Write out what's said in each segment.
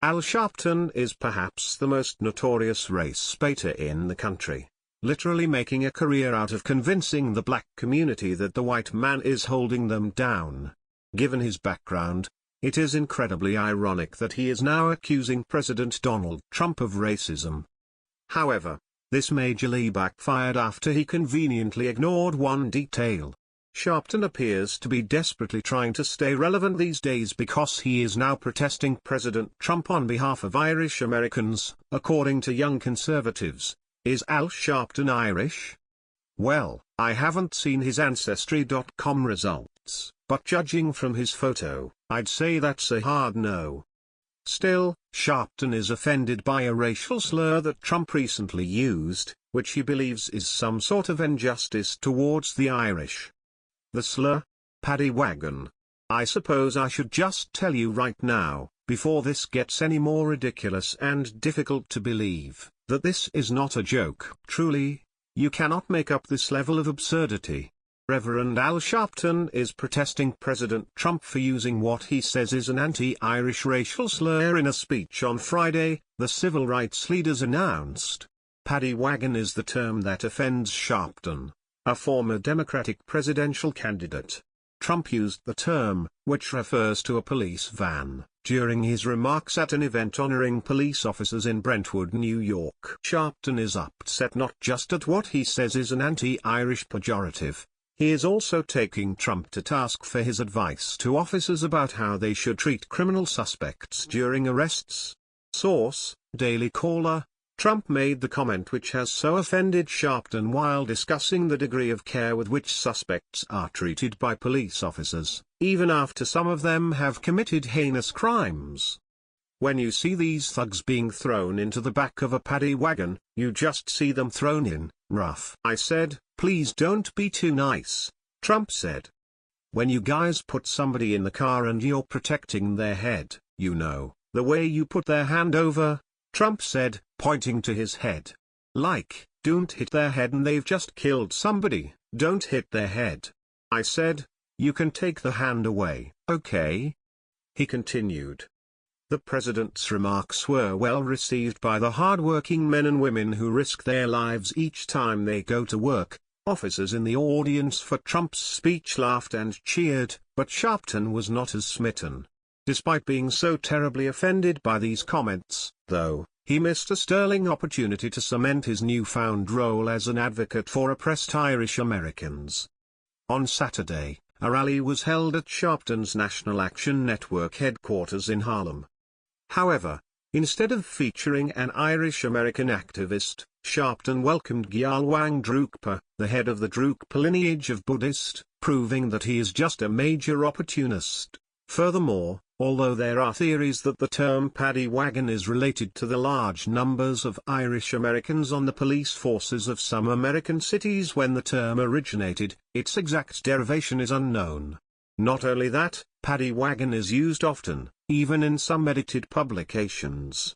Al Sharpton is perhaps the most notorious race baiter in the country, literally making a career out of convincing the black community that the white man is holding them down. Given his background, it is incredibly ironic that he is now accusing President Donald Trump of racism. However, this majorly backfired after he conveniently ignored one detail. Sharpton appears to be desperately trying to stay relevant these days because he is now protesting President Trump on behalf of Irish Americans. According to young conservatives, is Al Sharpton Irish? Well, I haven't seen his Ancestry.com results, but judging from his photo, I'd say that's a hard no. Still, Sharpton is offended by a racial slur that Trump recently used, which he believes is some sort of injustice towards the Irish. The slur? Paddy wagon. I suppose I should just tell you right now, before this gets any more ridiculous and difficult to believe, that this is not a joke. Truly, you cannot make up this level of absurdity. Reverend Al Sharpton is protesting President Trump for using what he says is an anti-Irish racial slur in a speech on Friday, the civil rights leaders announced. Paddy wagon is the term that offends Sharpton, a former Democratic presidential candidate. Trump used the term, which refers to a police van, during his remarks at an event honoring police officers in Brentwood, New York. Sharpton is upset not just at what he says is an anti-Irish pejorative. He is also taking Trump to task for his advice to officers about how they should treat criminal suspects during arrests. Source: Daily Caller. Trump made the comment which has so offended Sharpton while discussing the degree of care with which suspects are treated by police officers, even after some of them have committed heinous crimes. When you see these thugs being thrown into the back of a paddy wagon, you just see them thrown in, rough. I said, please don't be too nice, Trump said. When you guys put somebody in the car and you're protecting their head, you know, the way you put their hand over, Trump said, pointing to his head. Like, don't hit their head and they've just killed somebody, don't hit their head. I said, you can take the hand away, okay? He continued. The president's remarks were well received by the hard-working men and women who risk their lives each time they go to work. Officers in the audience for Trump's speech laughed and cheered, but Sharpton was not as smitten. Despite being so terribly offended by these comments, though, he missed a sterling opportunity to cement his newfound role as an advocate for oppressed Irish Americans. On Saturday, a rally was held at Sharpton's National Action Network headquarters in Harlem. However, instead of featuring an Irish-American activist, Sharpton welcomed Gyalwang Drukpa, the head of the Drukpa lineage of Buddhist, proving that he is just a major opportunist. Furthermore, although there are theories that the term paddy wagon is related to the large numbers of Irish Americans on the police forces of some American cities when the term originated, its exact derivation is unknown. Not only that, paddy wagon is used often, even in some edited publications.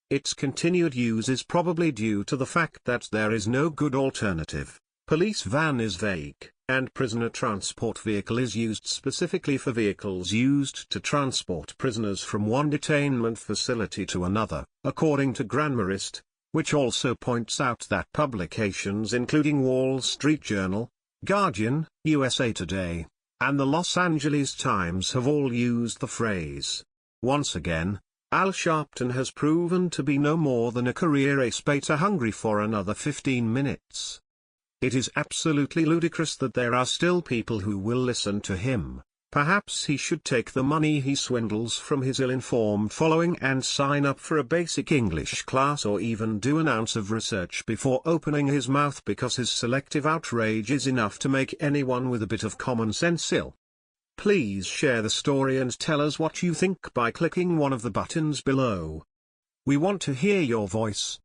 Its continued use is probably due to the fact that there is no good alternative. Police van is vague, and prisoner transport vehicle is used specifically for vehicles used to transport prisoners from one detainment facility to another, according to Granmarist, which also points out that publications including Wall Street Journal, Guardian, USA Today, and the Los Angeles Times have all used the phrase. Once again, Al Sharpton has proven to be no more than a career ace-baiter hungry for another 15 minutes. It is absolutely ludicrous that there are still people who will listen to him. Perhaps he should take the money he swindles from his ill-informed following and sign up for a basic English class or even do an ounce of research before opening his mouth, because his selective outrage is enough to make anyone with a bit of common sense ill. Please share the story and tell us what you think by clicking one of the buttons below. We want to hear your voice.